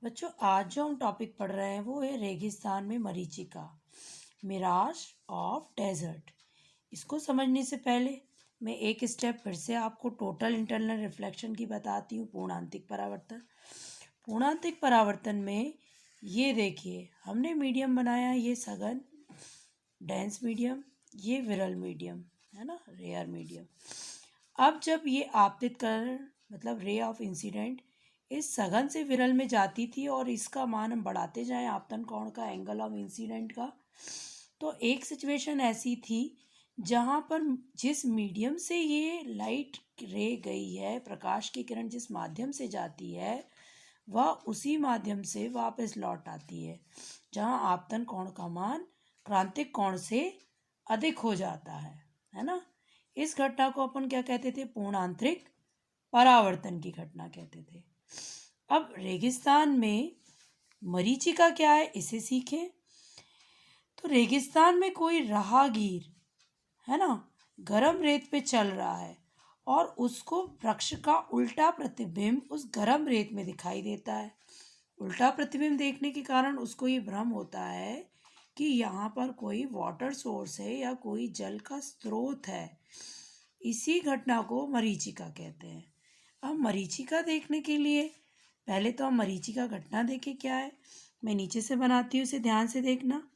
बच्चों, आज जो हम टॉपिक पढ़ रहे हैं वो है रेगिस्तान में मरीचिका, मिराज ऑफ डेजर्ट। इसको समझने से पहले मैं एक स्टेप फिर से आपको टोटल इंटरनल रिफ्लेक्शन की बताती हूँ। पूर्णांतिक परावर्तन। पूर्णांतिक परावर्तन में ये देखिए, हमने मीडियम बनाया, ये सघन डेंस मीडियम, ये विरल मीडियम है ना, रेयर मीडियम। अब जब ये आपतित करण मतलब रे ऑफ इंसिडेंट इस सघन से विरल में जाती थी और इसका मान हम बढ़ाते जाएं आपतन कोण का, एंगल ऑफ इंसिडेंट का, तो एक सिचुएशन ऐसी थी जहाँ पर जिस मीडियम से ये लाइट रे गई है, प्रकाश की किरण जिस माध्यम से जाती है वह उसी माध्यम से वापस लौट आती है जहाँ आपतन कोण का मान क्रांतिक कोण से अधिक हो जाता है ना। इस घटना को अपन क्या कहते थे? पूर्णांतरिक परावर्तन की घटना कहते थे। अब रेगिस्तान में मरीचिका क्या है, इसे सीखें। तो रेगिस्तान में कोई राहगीर है ना, गरम रेत पे चल रहा है और उसको वृक्ष का उल्टा प्रतिबिंब उस गरम रेत में दिखाई देता है। उल्टा प्रतिबिंब देखने के कारण उसको ये भ्रम होता है कि यहाँ पर कोई वाटर सोर्स है या कोई जल का स्रोत है। इसी घटना को मरीचिका कहते हैं। अब मरीचिका देखने के लिए पहले तो हम मरीचिका घटना देखें क्या है। मैं नीचे से बनाती हूँ, इसे ध्यान से देखना।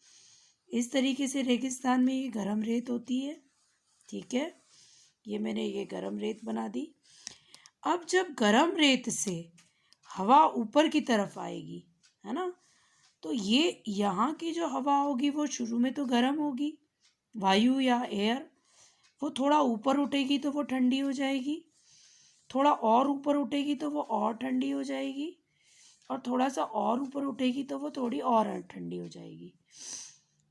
इस तरीके से रेगिस्तान में ये गरम रेत होती है, ठीक है। ये मैंने ये गरम रेत बना दी। अब जब गरम रेत से हवा ऊपर की तरफ आएगी, है ना, तो ये यहाँ की जो हवा होगी वो शुरू में तो गर्म होगी, वायु या एयर। वो थोड़ा ऊपर उठेगी तो वो ठंडी हो जाएगी, थोड़ा और ऊपर उठेगी तो वो और ठंडी हो जाएगी, और थोड़ा सा और ऊपर उठेगी तो वो थोड़ी और ठंडी हो जाएगी।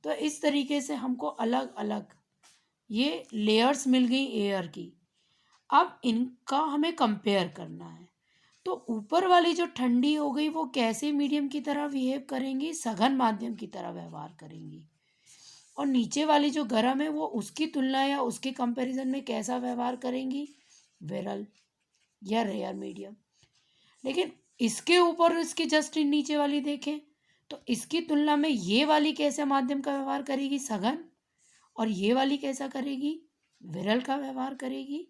तो इस तरीके से हमको अलग अलग ये लेयर्स मिल गई एयर की। अब इनका हमें कंपेयर करना है। तो ऊपर वाली जो ठंडी हो गई वो कैसे मीडियम की तरह बिहेव करेंगी? सघन माध्यम की तरह व्यवहार करेंगी। और नीचे वाली जो गर्म है वो उसकी तुलना या उसके कंपैरिजन में कैसा व्यवहार करेंगी? विरल या रेयर मीडियम। लेकिन इसके ऊपर इसके जस्ट नीचे वाली देखें तो इसकी तुलना में ये वाली कैसे माध्यम का व्यवहार करेगी? सघन। और ये वाली कैसा करेगी? विरल का व्यवहार करेगी।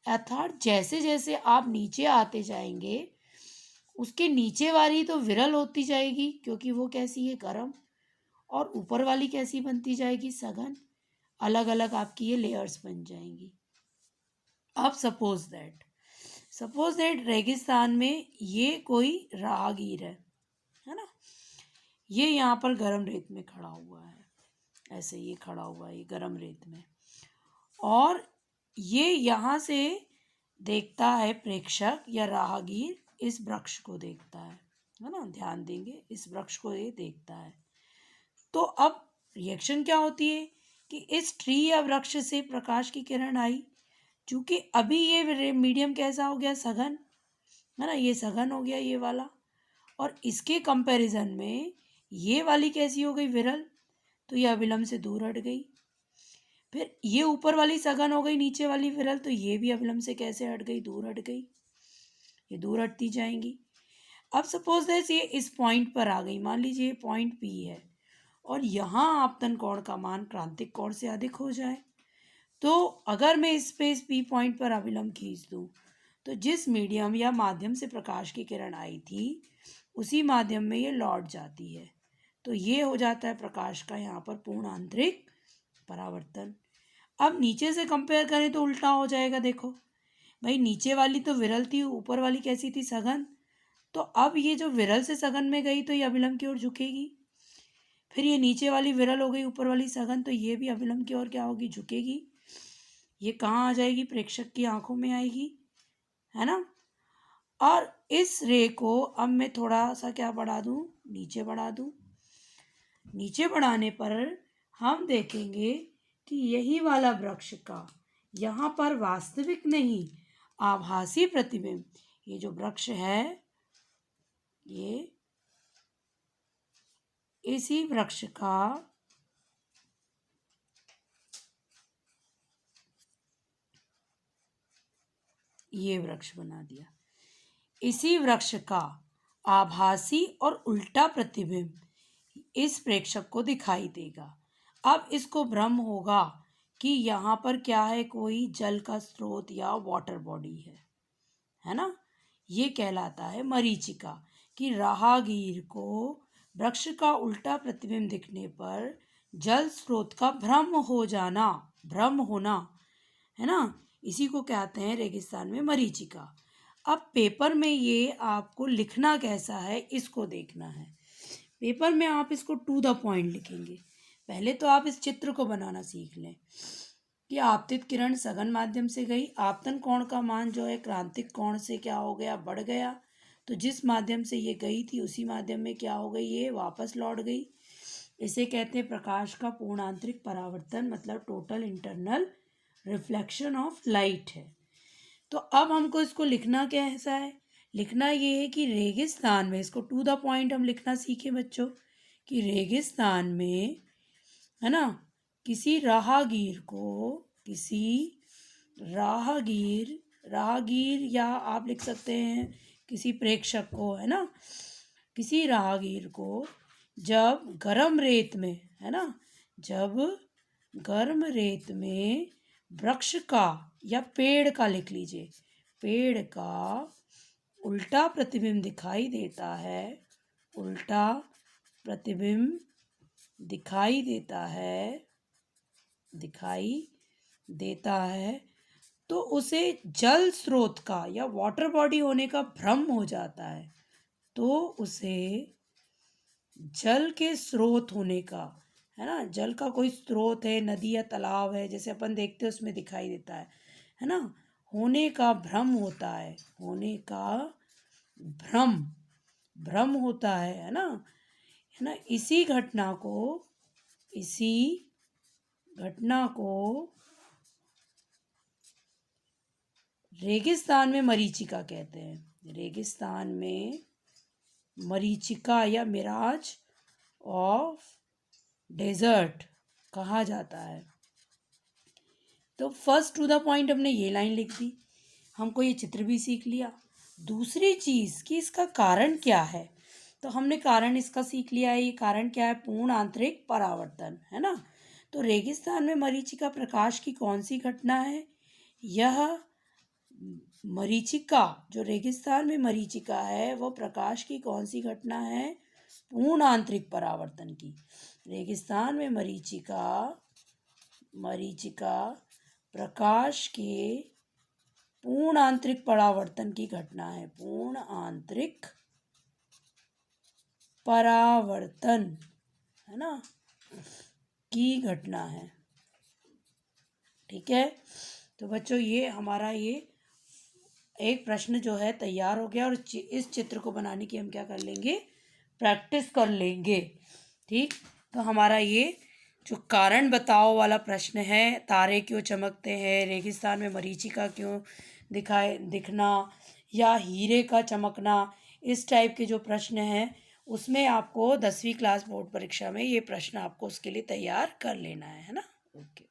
अर्थात जैसे जैसे आप नीचे आते जाएंगे उसके नीचे वाली तो विरल होती जाएगी क्योंकि वो कैसी है? गर्म। और ऊपर वाली कैसी बनती जाएगी? सघन। अलग अलग आपकी ये लेयर्स बन जाएंगी। अब सपोज दैट रेगिस्तान में ये कोई राहगीर है ना। ये यहाँ पर गर्म रेत में खड़ा हुआ है, ऐसे ये खड़ा हुआ है ये गर्म रेत में, और ये यहाँ से देखता है, प्रेक्षक या राहगीर इस वृक्ष को देखता है ना। ध्यान देंगे, इस वृक्ष को ये देखता है। तो अब रिएक्शन क्या होती है कि इस ट्री या वृक्ष से प्रकाश की किरण आई, चूंकि अभी ये मीडियम कैसा हो गया? सघन, है ना। ये सघन हो गया ये वाला, और इसके कंपैरिजन में ये वाली कैसी हो गई? विरल। तो ये अविलंब से दूर हट गई। फिर ये ऊपर वाली सघन हो गई, नीचे वाली विरल, तो ये भी अविलंब से कैसे हट गई? दूर हट गई। ये दूर हटती जाएंगी। अब सपोज दैट ये इस पॉइंट पर आ गई, मान लीजिए पॉइंट पी है, और यहाँ आपतन कोण का मान क्रांतिक कोण से अधिक हो जाए, तो अगर मैं स्पेस पी पॉइंट पर अविलंब खींच दूँ तो जिस मीडियम या माध्यम से प्रकाश की किरण आई थी उसी माध्यम में ये लौट जाती है। तो ये हो जाता है प्रकाश का यहाँ पर पूर्ण आंतरिक परावर्तन। अब नीचे से कंपेयर करें तो उल्टा हो जाएगा। देखो भाई, नीचे वाली तो विरल थी, ऊपर वाली कैसी थी? सघन। तो अब ये जो विरल से सघन में गई तो ये अविलंब की ओर झुकेगी। फिर ये नीचे वाली विरल हो गई, ऊपर वाली सघन, तो ये भी अविलंब की ओर क्या होगी? झुकेगी। ये कहाँ आ जाएगी? प्रेक्षक की आंखों में आएगी, है ना। और इस रे को अब मैं थोड़ा सा क्या बढ़ा दूँ? नीचे बढ़ा दूँ। नीचे बढ़ाने पर हम देखेंगे कि यही वाला वृक्ष का यहाँ पर वास्तविक नहीं आभासी प्रतिबिंब, ये जो वृक्ष है ये इसी वृक्ष का ये वृक्ष बना दिया। इसी वृक्ष का आभासी और उल्टा प्रतिबिंब इस प्रेक्षक को दिखाई देगा। अब इसको भ्रम होगा कि यहाँ पर क्या है, कोई जल का स्रोत या वाटर बॉडी है ना। ये कहलाता है मरीचिका। कि राहगीर को वृक्ष का उल्टा प्रतिबिंब दिखने पर जल स्रोत का भ्रम हो जाना, भ्रम होना, है ना, इसी को कहते हैं रेगिस्तान में मरीचिका। अब पेपर में ये आपको लिखना कैसा है इसको देखना है। पेपर में आप इसको टू द पॉइंट लिखेंगे। पहले तो आप इस चित्र को बनाना सीख लें कि आपतित किरण सघन माध्यम से गई, आपतन कोण का मान जो है क्रांतिक कोण से क्या हो गया, बढ़ गया। तो जिस माध्यम से ये गई थी उसी माध्यम में क्या हो गई, ये वापस लौट गई। इसे कहते हैं प्रकाश का पूर्ण आंतरिक परावर्तन, मतलब total internal reflection of light है। तो अब हमको इसको लिखना कैसा है, लिखना ये है कि रेगिस्तान में, इसको टू द पॉइंट हम लिखना सीखे बच्चों, कि रेगिस्तान में, है ना, किसी राहगीर को, किसी राहगीर, राहगीर या आप लिख सकते हैं किसी प्रेक्षक को, है ना, किसी राहगीर को जब गर्म रेत में, है ना, जब गर्म रेत में वृक्ष का या पेड़ का, लिख लीजिए, पेड़ का उल्टा प्रतिबिंब दिखाई देता है, उल्टा प्रतिबिंब दिखाई देता है, दिखाई देता है, तो उसे जल स्रोत का या वाटर बॉडी होने का भ्रम हो जाता है। तो उसे जल के स्रोत होने का, है ना, जल का कोई स्रोत है, नदी या तालाब है, जैसे अपन देखते हैं उसमें दिखाई देता है ना, होने का भ्रम होता है, होने का भ्रम, भ्रम होता है ना, है ना। इसी घटना को, इसी घटना को रेगिस्तान में मरीचिका कहते हैं। रेगिस्तान में मरीचिका या मिराज ऑफ डेजर्ट कहा जाता है। तो फर्स्ट टू द पॉइंट हमने ये लाइन लिख दी, हमको ये चित्र भी सीख लिया। दूसरी चीज़ कि इसका कारण क्या है, तो हमने कारण इसका सीख लिया है। ये कारण क्या है, पूर्ण आंतरिक परावर्तन, है ना। तो रेगिस्तान में मरीचिका प्रकाश की कौन सी घटना है, यह मरीचिका, जो रेगिस्तान में मरीचिका है वो प्रकाश की कौन सी घटना है, पूर्ण आंतरिक परावर्तन की। रेगिस्तान में मरीचिका, मरीचिका प्रकाश के पूर्ण आंतरिक परावर्तन की घटना है, पूर्ण आंतरिक परावर्तन, है ना, की घटना है। ठीक है, तो बच्चों ये हमारा ये एक प्रश्न जो है तैयार हो गया, और इस चित्र को बनाने की हम क्या कर लेंगे, प्रैक्टिस कर लेंगे। ठीक, तो हमारा ये जो कारण बताओ वाला प्रश्न है, तारे क्यों चमकते हैं, रेगिस्तान में मरीचिका क्यों दिखना, या हीरे का चमकना, इस टाइप के जो प्रश्न हैं उसमें आपको 10वीं क्लास बोर्ड परीक्षा में ये प्रश्न आपको उसके लिए तैयार कर लेना है ना। ओके।